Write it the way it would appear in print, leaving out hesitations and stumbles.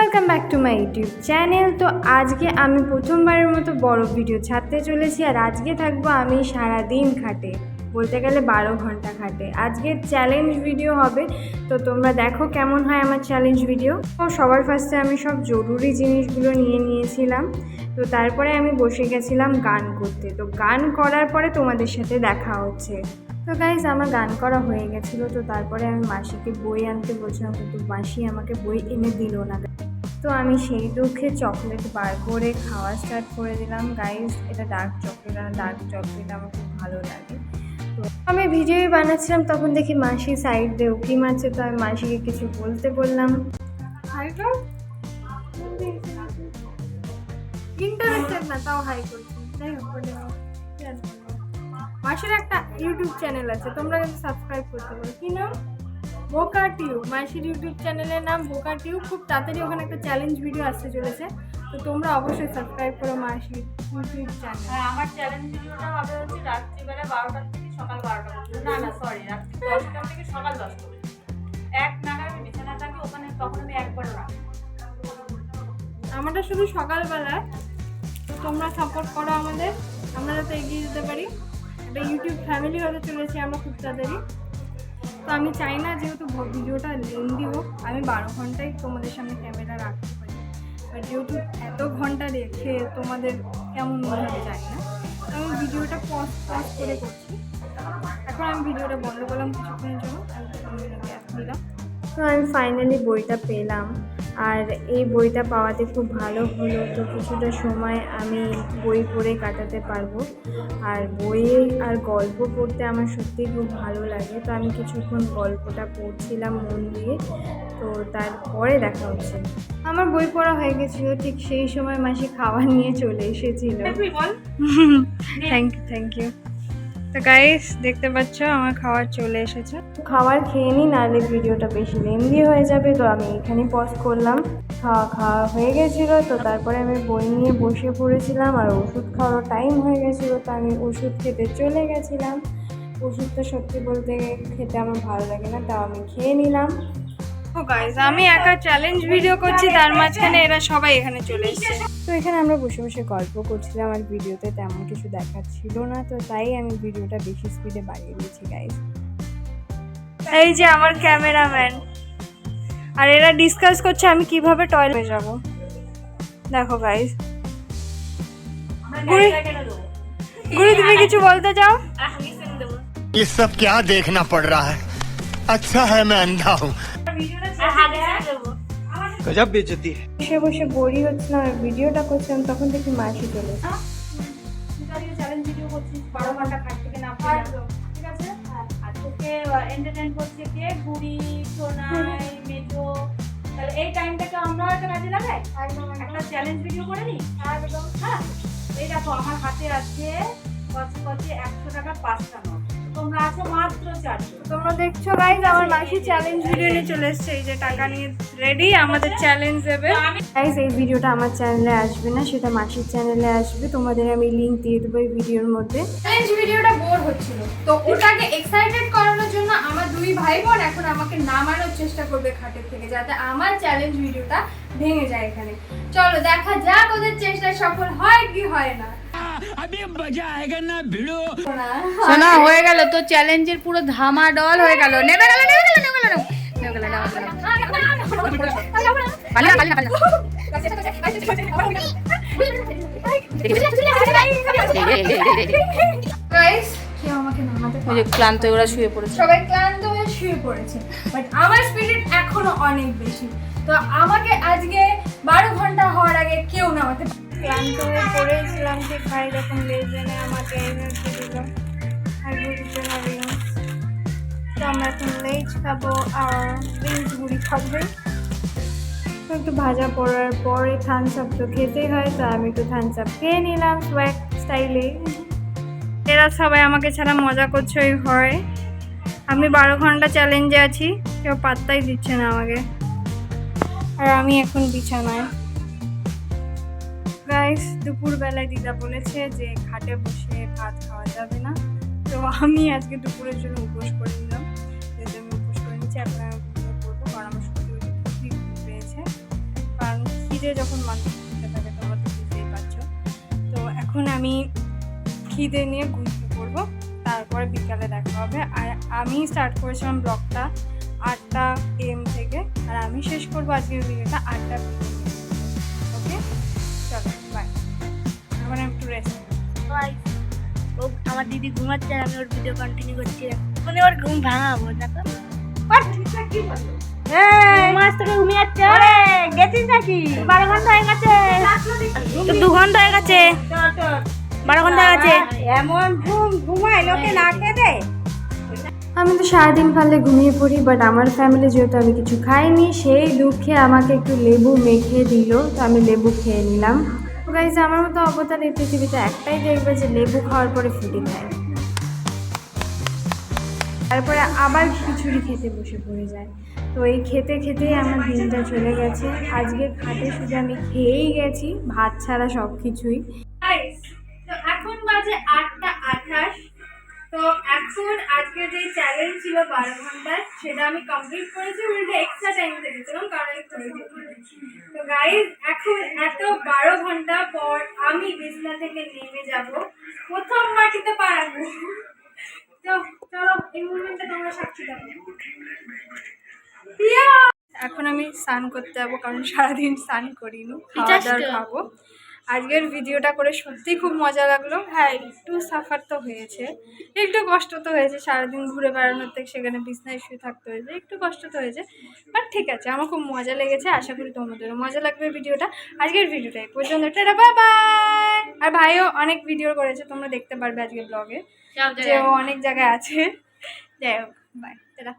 Welcome back to my YouTube channel. তো আজকে আমি প্রথমবারের মতো বড় ভিডিও ছাড়তে চলেছি। আর আজকে থাকবো আমি সারাদিন খাটে, বলতে গেলে 12 ঘন্টা খাটে। আজকে চ্যালেঞ্জ ভিডিও হবে, তো তোমরা দেখো কেমন হয় আমার চ্যালেঞ্জ ভিডিও। তো সবার ফার্স্টে আমি সব জরুরি জিনিসগুলো নিয়ে নিয়েছিলাম। তো তারপরে আমি বসে গেছিলাম গান করতে। তো গান করার পরে তোমাদের সাথে দেখা হচ্ছে। তো গাইজ আমার গান করা হয়ে গেছিলো। তো তারপরে আমি মাসিকে বই আনতে বলছিলাম, কিন্তু মাসি আমাকে বই এনে দিল না। তো আমি সেই দুঃখে চকলেট বার করে খাওয়া স্টার্ট করে দিলাম। গাইজ এটা ডার্ক চকলেট, আর ডার্ক চকলেট আমার খুব ভালো লাগে। তো আমি ভিডিওই বানাচ্ছিলাম, তখন দেখি মাসি সাইড দিয়ে উঁকি মারছে। তো আমি মাসিকে কিছু বলতে বললাম, ইন্টারেস্টেড না তাও হাই করছি। যাই হোক, মাসির একটা ইউটিউব চ্যানেল আছে, তোমরা কিন্তু সাবস্ক্রাইব করতে পারো। কি নাম? বোকা টিউব। মাসির ইউটিউব চ্যানেলের নাম বোকা টিউব। খুব তাড়াতাড়ি ওখানে একটা চ্যালেঞ্জ ভিডিও আসতে চলেছে, তো তোমরা অবশ্যই সাবস্ক্রাইব করো মাসির ইউটিউব চ্যানেল। হ্যাঁ, আমার চ্যালেঞ্জ ভিডিওটা হবে হচ্ছে রাত্রিবেলা 12টা থেকে সকাল 12টা পর্যন্ত। না সরি, রাত্রি 10টা থেকে সকাল 10টা পর্যন্ত। এক নাগাদ আমি বিছানা থাকি ওখানে, তখন আমি একবার রাখি। আমারটা শুধু সকালবেলায়। তো তোমরা সাপোর্ট করো আমাদের, আমরা যাতে এগিয়ে যেতে পারি। একটা ইউটিউব ফ্যামিলি হতে চলেছি আমরা খুব তাড়াতাড়ি। তো আমি চাই না যেহেতু ভিডিওটা লেন্দি হোক, আমি 12 ঘন্টাই তোমাদের সামনে ক্যামেরা রাখতে পারি। আর যেহেতু এত ঘন্টা রেখে তোমাদের কেমন মনে হবে জানি না, আমি ভিডিওটা পজ করে করছি। এখন আমি ভিডিওটা বন্ধ করলাম কিছুক্ষণের জন্য, দিলাম। তো আমি ফাইনালি বইটা পেলাম, আর এই বইটা পাওয়াতে খুব ভালো হলো। তো কিছুটা সময় আমি বই পড়ে কাটাতে পারবো। আর বইয়ে আর গল্প পড়তে আমার সত্যিই খুব ভালো লাগে। তো আমি কিছুক্ষণ গল্পটা পড়ছিলাম মন দিয়ে। তো তারপরে দেখা হচ্ছে। আমার বই পড়া হয়ে গেছিলো, ঠিক সেই সময় মাসি খাবার নিয়ে চলে এসেছিল। Thank you. তো গাইস দেখতে পাচ্ছ আমার খাবার চলে এসেছে। খাবার খেয়ে নিই, নাহলে ভিডিওটা বেশি লেন্দি হয়ে যাবে। তো আমি এখানে পজ করলাম। খাওয়া হয়ে গেছিলো। তো তারপরে আমি বই নিয়ে বসে পড়েছিলাম, আর ওষুধ খাওয়ার টাইম হয়ে গেছিলো। তো আমি ওষুধ খেতে চলে গেছিলাম। ওষুধটা সত্যি বলতে খেতে আমার ভালো লাগে না, তাও আমি খেয়ে নিলাম। ও গাইস, আমি একা চ্যালেঞ্জ ভিডিও করছি, তার মাঝখানে এরা সবাই এখানে চলে এসেছে। তো এখানে আমরা বসে বসে গল্প করছিলাম, আর ভিডিওতে তেমন কিছু দেখাচ্ছিল না। তো তাই আমি ভিডিওটা বেশি স্পিডে বাড়িয়ে দিয়েছি গাইস। এই যে আমার ক্যামেরাম্যান, আর এরা ডিসকাস করছে আমি কিভাবে টয়লেটে যাব। দেখো গাইস, গুড়ি তুমি কিছু বলতে চাও? ये सब क्या देखना पड़ रहा है? अच्छा है मैं अंधा हूँ। गजब बेइज्जती है। বসে বসে বোরই হচ্ছিলাম, আর ভিডিওটা করছিলাম, তখন দেখি মাসি চলে এসেছে। চ্যালেঞ্জ ভিডিও করছিস 12 ঘন্টা খাট থেকে না ঠিক আছে। আর তোকে এন্টারটেইন করছে কে? গুড়ি, সোনাই, মেজো। তাহলে এই টাইমটাকে আমরা একটা কাজে লাগাই, একটা চ্যালেঞ্জ ভিডিও করে নিই। একদম। হ্যাঁ, এই দেখো আমার হাতে আছে কচকচে 100 টাকার 5টা নোট। তোমরা আছো মাত্র 4জন। তোমরা দেখছো গাইজ আমার মাসি চ্যালেঞ্জ ভিডিও নিয়ে চলে এসেছে। এই যে টাকা নিয়ে রেডি, আমাদের চ্যালেঞ্জ দেবে। গাইজ এই ভিডিওটা আমার চ্যানেলে আসবে না, সেটা মাসির চ্যানেলে আসবে। তোমাদের আমি লিংক দিয়ে দেবো এই ভিডিওর মধ্যে। চ্যালেঞ্জ ভিডিওটা বোর হচ্ছিল, তো ওটাকে এক্সাইটেড করানোর জন্য আমার দুই ভাই বোন এখন আমাকে নামানোর চেষ্টা করবে খাটের থেকে, যাতে আমার চ্যালেঞ্জ ভিডিওটা ভেঙে যায় এখানে। চলো দেখা যাক ওদের চেষ্টা সফল হয় কি হয় না। শোনা হয়ে গেল তো, চ্যালেঞ্জের পুরো ধামাডল হয়ে গেল। নেমে গেল ক্লান্ত ওরা শুয়ে পড়েছে, সবাই ক্লান্ত হয়ে শুয়ে পড়েছে, বাট আমার স্পিরিট এখনো অনেক বেশি। তো আমাকে আজকে 12 ঘন্টা হওয়ার আগে কেউ নামাতে। ক্লান্ত হয়ে পড়েছিলাম, যে ভাই যখন লেজেনে আমাকে এনার্জি দিল। আর তো আমরা এখন লেজ খাবো, আর বিনস গুড়ি খাবে। তো একটু ভাজা পড়ার পরে থামস আপ তো খেতেই হয়, তো আমি একটু থামস আপ খেয়ে নিলাম সোয়াগ স্টাইলে। এরা সবাই আমাকে ছাড়া মজা করছে ওই ঘরে। আমি 12 ঘন্টা চ্যালেঞ্জে আছি, কেউ পাত্তাই দিচ্ছে না আমাকে। আর আমি এখন বিছানায়। গাইস দুপুরবেলায় দিদা বলেছে যে খাটে বসে ভাত খাওয়া যাবে না, তো আমি আজকে দুপুরের জন্য উপোস করে নিলাম। যেহেতু আমি উপোস করে নিচ্ছি, এখন আমি করবো, কারণ আমার সত্যি খুবই পেয়েছে। কারণ দিয়ে যখন মানুষ খেতে থাকে তোমরা তো বুঝতেই পারছো। তো এখন আমি খিদে নিয়ে ঘুরতে পড়বো, তারপরে বিকালে দেখা হবে। আর আমি স্টার্ট করেছিলাম ব্লগটা 8টা AM থেকে, আর আমি শেষ করবো আজকের ভিডিওটা 8টা PM। ওকে, চলো বাই। এখন একটু রেস্ট। ও আমার দিদি ঘুমাচ্ছে আর আমি ওর ভিডিও কন্টিনিউ করছি, মানে ওর ঘুম ভাঙাবো দেখো। মাস থেকে ঘুমিয়ে যাচ্ছে। গেছিস নাকি? 12 ঘন্টা হয়ে গেছে, তো 2 ঘন্টা হয়ে গেছে, 12 ঘন্টা হয়ে গেছে। এমন ঘুমায় লোকে না খেয়ে দেয়। আমি তো সারাদিন পারলে ঘুমিয়ে পড়ি, বাট আমার ফ্যামিলি যেহেতু আমি কিছু খাইনি, সেই দুঃখে আমাকে একটু লেবু মেখে দিল, তো আমি লেবু খেয়ে নিলাম। তো গাইজ, আমার মতো অবতার এই পৃথিবীতে একটাই দেখবে যে লেবু খাওয়ার পরে ফুটি খায়, তারপরে আবার খিচুড়ি খেতে বসে পড়ে যায়। তো এই খেতে খেতেই আমার দিনটা চলে গেছে। আজকে খাটে শুধু আমি খেয়েই গেছি, ভাত ছাড়া সব কিছুই। তো এখন বাজে 8টা 28। তো এখন আজকে যে চ্যালেঞ্জ ছিল 12 ঘন্টার, সেটা আমি কমপ্লিট করেছি, উল্টে এক্সট্রা টাইম দেখেছিলাম কারণ এই তো গাইজ, এখন এত 12 ঘন্টা পর আমি বিছনা থেকে নেমে যাব, প্রথম মাটিতে পা রাখবো। তো চলো এই মুভমেন্টটা তোমরা সাক্ষী থাকো। এখন আমি স্নান করতে যাবো, কারণ সারাদিন স্নান করিনি, খাওয়া দাওয়া খাবো। আজকের ভিডিওটা করে সত্যি খুব মজা লাগলো। হ্যাঁ, একটু সাফার তো হয়েছে, একটু কষ্ট তো হয়েছে, সারাদিন ঘুরে বেড়ানোর থেকে সেখানে বিছনায় শুয়ে থাকতে হয়েছে, একটু কষ্ট তো হয়েছে, বাট ঠিক আছে, আমার খুব মজা লেগেছে। আশা করি তোমাদেরও মজা লাগবে ভিডিওটা। আজকের ভিডিওটা এই পর্যন্ত, টাটা, বাই বাই। আর ভাইও অনেক ভিডিও করেছে, তোমরা দেখতে পারবে আজকের ব্লগে, যে ও অনেক জায়গায় আছে। যাই হোক, বাই, টাটা।